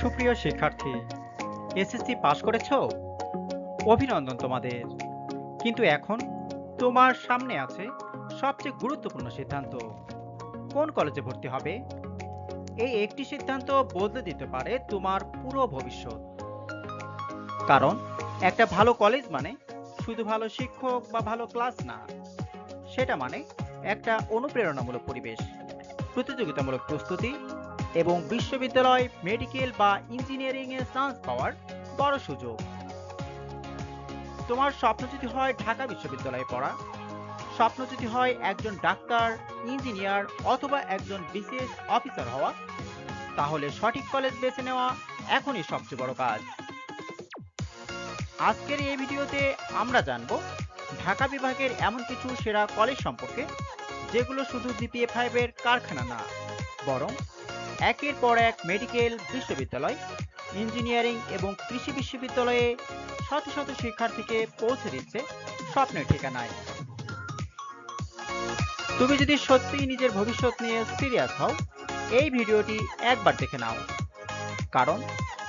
সুপ্রিয় শিক্ষার্থী, SSC pass করেছো? অভিনন্দন তোমাদের। কিন্তু এখন তোমার সামনে আছে সবচেয়ে গুরুত্বপূর্ণ সিদ্ধান্ত। কোন কলেজে ভর্তি হবে? এই একটি সিদ্ধান্ত বদলে দিতে পারে তোমার পুরো ভবিষ্যৎ। কারণ একটা ভালো কলেজ মানে শুধু ভালো শিক্ষক বা ভালো ক্লাস না, সেটা মানে একটা অনুপ্রেরণামূলক পরিবেশ, প্রতিযোগিতামূলক প্রস্তুতি এবং বিশ্ববিদ্যালয়, মেডিকেল বা ইঞ্জিনিয়ারিং এ চান্স পাওয়ার বড় সুযোগ। তোমার স্বপ্ন যদি হয় ঢাকা বিশ্ববিদ্যালয়ে পড়া, স্বপ্ন যদি হয় একজন ডাক্তার, ইঞ্জিনিয়ার অথবা একজন বিসিএস অফিসার হওয়া, তাহলে সঠিক কলেজ বেছে নেওয়া এখনই সবচেয়ে বড় কাজ। আজকের এই ভিডিওতে আমরা জানব ঢাকা বিভাগের এমন কিছু সেরা কলেজ সম্পর্কে, যেগুলো শুধু জিপিএ 5 এর কারখানা না, বরং একের পর এক মেডিকেল বিশ্ববিদ্যালয়, ইঞ্জিনিয়ারিং এবং কৃষি বিশ্ববিদ্যালয়ে শত শত শিক্ষার্থীকে পৌঁছে দিচ্ছে স্বপ্নের ঠিকানায়। তুমি যদি সত্যিই নিজের ভবিষ্যৎ নিয়ে সিরিয়াস হও, এই ভিডিওটি একবার দেখে নাও, কারণ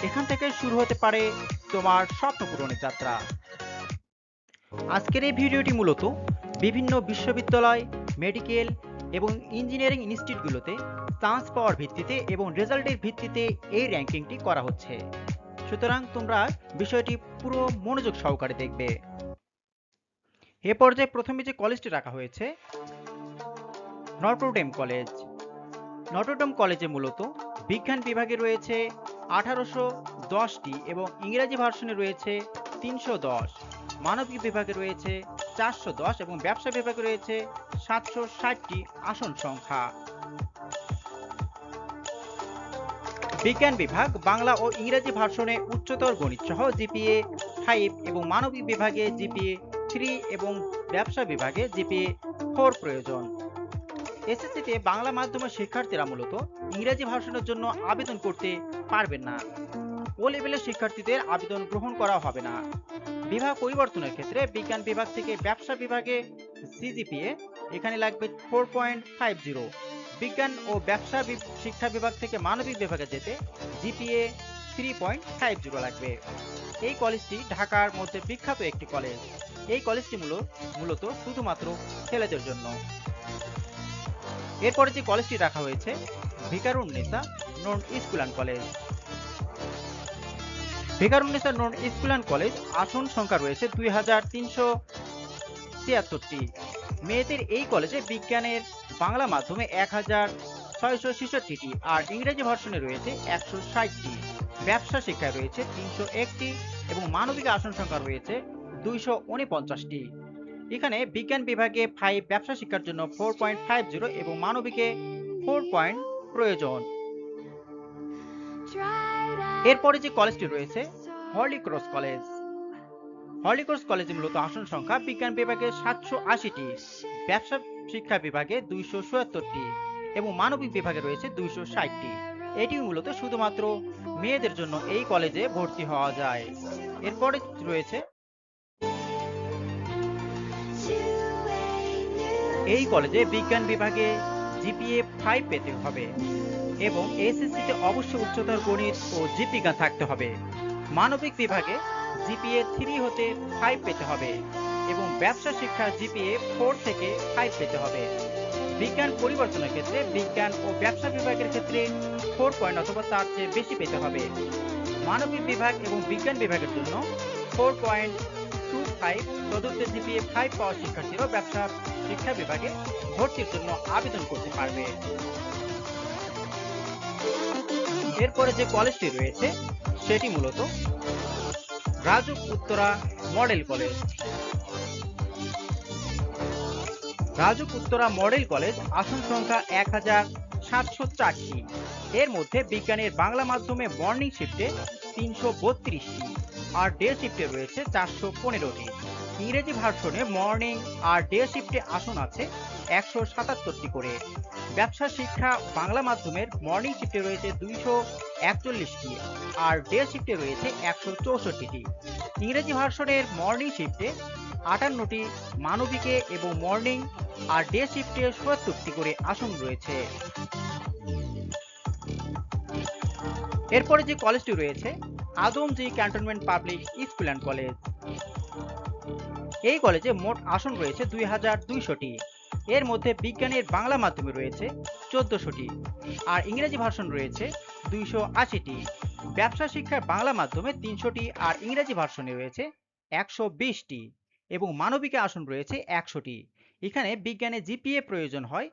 এখান থেকে শুরু হতে পারে তোমার স্বপ্ন পূরণের যাত্রা। আজকের এই ভিডিওটি মূলত বিভিন্ন বিশ্ববিদ্যালয়, মেডিকেল এবং ইঞ্জিনিয়ারিং ইনস্টিটিউটগুলোতে চান্স পাওয়ার ভিত্তিতে এবং রেজাল্টের ভিত্তিতে এই র্যাঙ্কিংটি করা হচ্ছে। সুতরাং তোমরা বিষয়টি পুরো মনোযোগ সহকারে দেখবে। এ পর্যায়ে প্রথমে যে কলেজটি রাখা হয়েছে, নটরডেম কলেজ। নটরডেম কলেজে মূলত বিজ্ঞান বিভাগে রয়েছে 1810টি এবং ইংরেজি ভার্সনে রয়েছে 310, মানবিক বিভাগে রয়েছে 410 এবং ব্যবসা বিভাগে রয়েছে 760টি আসন সংখ্যা। বিজ্ঞান বিভাগ বাংলা ও ইংরেজি ভার্সনে উচ্চতর গণিত সহ জিপিএ 5 এবং মানবিক বিভাগে জিপিএ 3 এবং ব্যবসা বিভাগে জিপিএ 4 প্রয়োজন। এসএসসিতে বাংলা মাধ্যমের শিক্ষার্থীরা মূলত ইংরেজি ভার্সনের জন্য আবেদন করতে পারবেন না। ও লেভেলের শিক্ষার্থীদের আবেদন গ্রহণ করা হবে না। বিভাগ পরিবর্তনের ক্ষেত্রে বিজ্ঞান বিভাগ থেকে ব্যবসা বিভাগে সিজিপিএ এখানে লাগবে 4.50, বিজ্ঞান ও ব্যবসা শিক্ষা বিভাগ থেকে মানবিক বিভাগে যেতে জিপিএ 3.50 লাগবে। এই কলেজটি ঢাকার মধ্যে বিখ্যাত একটি কলেজ। এই কলেজটি মূলত শুধুমাত্র ছেলেদের জন্য। এরপরে যে কলেজটি রাখা হয়েছে, Viqarunnisa Noon school and college. Viqarunnisa Noon school and college আসন সংখ্যা রয়েছে 2376টি। মেয়েদের এই কলেজে বিজ্ঞানের বাংলা মাধ্যমে 1666টি আর ইংরেজি ভার্সনে রয়েছে 160টি, ব্যবসা শিক্ষায় রয়েছে 301টি এবং মানবিক আসন সংখ্যা রয়েছে 249টি। এখানে বিজ্ঞান বিভাগে 5, ব্যবসা শিক্ষার জন্য 4.50 এবং মানবিকে 4 প্রয়োজন। এরপরে যে কলেজটি রয়েছে, Holy Cross college. Holy Cross কলেজে মূলত আসন সংখ্যা বিজ্ঞান বিভাগে 780টি, ব্যবসা শিক্ষা বিভাগে 277টি এবং মানবিক বিভাগে রয়েছে 260টি। এটি মূলত শুধুমাত্র মেয়েদের জন্য এই কলেজে ভর্তি হওয়া যায়। এরপরে রয়েছে, এই কলেজে বিজ্ঞান বিভাগে জিপিএ 5 পেতে হবে এবং এসএসসিতে অবশ্যই উচ্চতর গণিত ও জীববিজ্ঞান থাকতে হবে। মানবিক বিভাগে জিপিএ 3 হতে 5 পেতে হবে এবং ব্যবসা শিক্ষা জিপিএ 4 থেকে 5 পেতে হবে। বিজ্ঞান পরিবর্তনের ক্ষেত্রে বিজ্ঞান ও ব্যবসা বিভাগের ক্ষেত্রে 4 পয়েন্ট অথবা তার চেয়ে বেশি পেতে হবে। মানবিক বিভাগ এবং বিজ্ঞান বিভাগের জন্য 4.25 চতুর্থ জিপিএ 5 পাওয়া শিক্ষার্থীরাও ব্যবসা শিক্ষা বিভাগে ভর্তির জন্য আবেদন করতে পারবে। এরপরে যে কলেজটি রয়েছে সেটি মূলত RAJUK Uttara model college. RAJUK Uttara model college আসন সংখ্যা 1704টি। এর মধ্যে বিজ্ঞানের বাংলা মাধ্যমে মর্নিং শিফটে 332টি আর ডে শিফটে রয়েছে 415টি। ইংরেজি ভার্সনে মর্নিং আর ডে শিফটে আসন আছে 177টি করে। ব্যবসা শিক্ষা বাংলা মাধ্যমের মর্নিং শিফটে রয়েছে 241টি আর ডে শিফটে রয়েছে 164টি। ইংরেজি ভার্সনের মর্নিং শিফটে 58টি, মানবিকে এবং মর্নিং আর ডে শিফটে 77টি করে আসন রয়েছে। এরপরে যে কলেজটি রয়েছে Adamjee cantonment public school and college. এই কলেজে মোট আসন রয়েছে 2200টি। এর মধ্যে বিজ্ঞানের বাংলা মাধ্যমে রয়েছে 1400টি আর ইংরেজি ভার্সন রয়েছে 280টি। ব্যবসা শিক্ষার বাংলা মাধ্যমে 300টি আর ইংরেজি ভার্সনে রয়েছে 120টি এবং মানবিকে আসন রয়েছে 100টি। এখানে বিজ্ঞানে জিপিএ প্রয়োজন হয়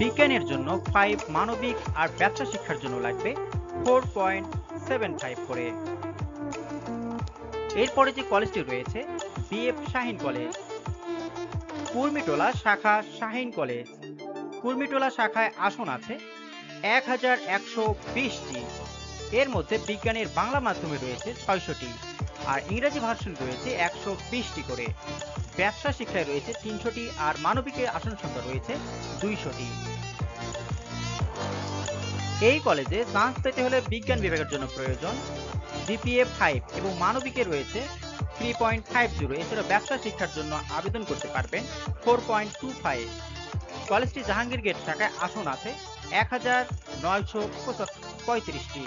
বিজ্ঞানের জন্য 5, মানবিক আর ব্যবসা শিক্ষার জন্য লাগবে 4.75 করে। এরপরে যে কলেজটি রয়েছে বিএফ শাহীন কলেজ। কুর্মিটোলা শাখা শাহীন কলেজ। কুর্মিটোলা শাখায় আসন আছে 1120টি। এর মধ্যে বিজ্ঞানের বাংলা মাধ্যমে রয়েছে 600টি আর ইংরেজি ভার্সন রয়েছে 120টি করে। ব্যবসা শিক্ষায় রয়েছে 300টি আর মানবিকের আসন সংখ্যা রয়েছে 200টি। এই কলেজে চান্স পেতে হলে বিজ্ঞান বিভাগের জন্য প্রয়োজন জিপিএ 5 এবং মানবিকে রয়েছে 3.50। এছাড়া ব্যবসা শিক্ষার জন্য আবেদন করতে পারবেন 4.25। কলেজটি জাহাঙ্গীর গেট শাখায় আসন আছে 1935টি।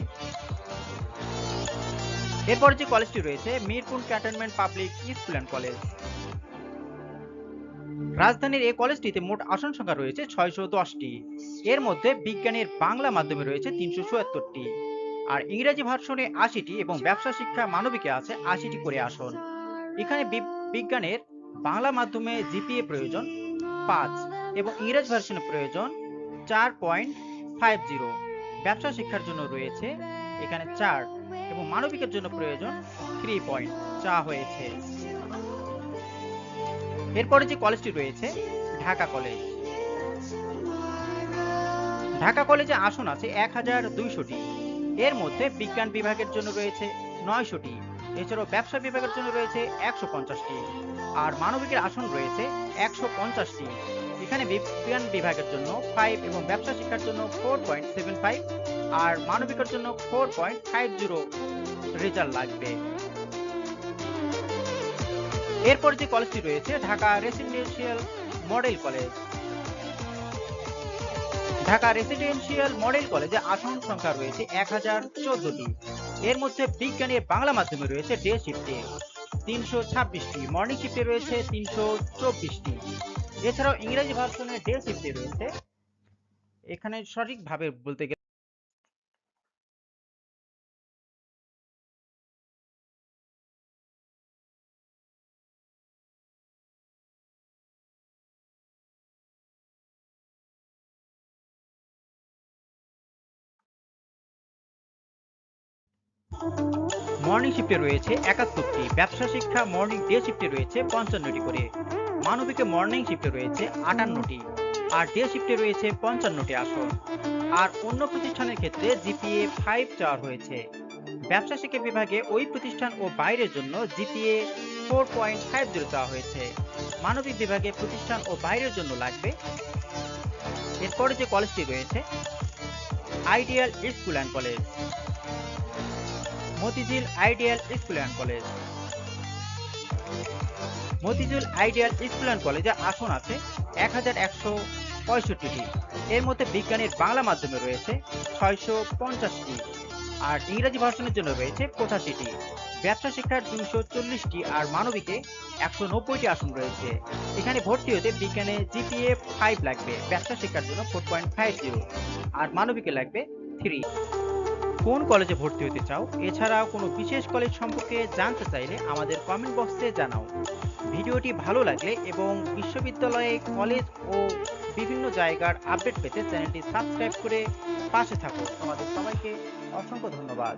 এরপর যে কলেজটি রয়েছে Mirpur cantonment public school and college. রাজধানীর এই কলেজটিতে মোট আসন সংখ্যা রয়েছে 610টি। এর মধ্যে বিজ্ঞানের বাংলা মাধ্যমে রয়েছে 377টি আর ইংরেজি ভার্সনে 80টি এবং ব্যবসা শিক্ষা মানবিকে আছে 80টি করে আসন। এখানে বিজ্ঞানের বাংলা মাধ্যমে জিপিএ প্রয়োজন 5 এবং ইংরেজি ভার্সনে প্রয়োজন 4.50। ব্যবসা শিক্ষার জন্য রয়েছে এখানে 4 এবং মানবিকের জন্য প্রয়োজন 3 পয়েন্ট চা হয়েছে। এরপরে যে কলেজটি রয়েছে ঢাকা কলেজ। ঢাকা কলেজে আসন আছে 1200টি। এর মধ্যে বিজ্ঞান বিভাগের জন্য রয়েছে 900টি। এছাড়াও ব্যবসা বিভাগের জন্য রয়েছে 150টি আর মানবিকের আসন রয়েছে 150টি। এখানে বিজ্ঞান বিভাগের জন্য 5 এবং ব্যবসা শিক্ষার জন্য 4.75 আর মানবিকের জন্য 4.50 রেজাল্ট লাগবে। এরপর যে কলেজটি রয়েছে Dhaka residential model college. Dhaka residential model কলেজে আসন সংখ্যা রয়েছে 1014টি। এর মধ্যে বিজ্ঞানের বাংলা মাধ্যমে রয়েছে ডে শিফটে 326টি, মর্নিং শিফটে রয়েছে 324টি। এছাড়াও ইংরেজি ভার্সনে ডে শিফটে রয়েছে এখানে সঠিকভাবে বলতে গেলে মর্নিং শিফটে রয়েছে 71টি, ব্যবসা শিক্ষা মর্নিং ডে শিফটে রয়েছে 55টি করে, মানবিকে মর্নিং শিফটে রয়েছে 58টি আর ডে শিফটে রয়েছে 55টি আসন। আর অন্য প্রতিষ্ঠানের ক্ষেত্রে জিপিএ 5 চাওয়া হয়েছে। ব্যবসা শিক্ষা বিভাগে ওই প্রতিষ্ঠান ও বাইরের জন্য জিপিএ 4.50 চাওয়া হয়েছে। মানবিক বিভাগে প্রতিষ্ঠান ও বাইরের জন্য লাগবে। এরপরে যে কলেজটি রয়েছে ideal school and college. Motijheel ideal school and college. Motijheel ideal school and কলেজে আসন আছে 1165টি। এর মধ্যে বিজ্ঞানের বাংলা মাধ্যমে রয়েছে 650টি আর ইংরেজি ভার্সনের জন্য রয়েছে 85টি। ব্যবসা শিক্ষার 240টি আর মানবিকে 190টি আসন রয়েছে। এখানে ভর্তি হতে বিজ্ঞানে জিপিএ 5 লাগবে, ব্যবসা শিক্ষার জন্য 4.50 আর মানবিকে লাগবে 3। কোন কলেজে ভর্তি হতে চাও এছাড়াও কোনো বিশেষ কলেজ সম্পর্কে জানতে চাইলে আমাদের কমেন্ট বক্সে জানাও। ভিডিওটি ভালো লাগলে এবং বিশ্ববিদ্যালয়ে কলেজ ও বিভিন্ন জায়গার আপডেট পেতে চ্যানেলটি সাবস্ক্রাইব করে পাশে থাকো। তোমাদের সবাইকে অসংখ্য ধন্যবাদ।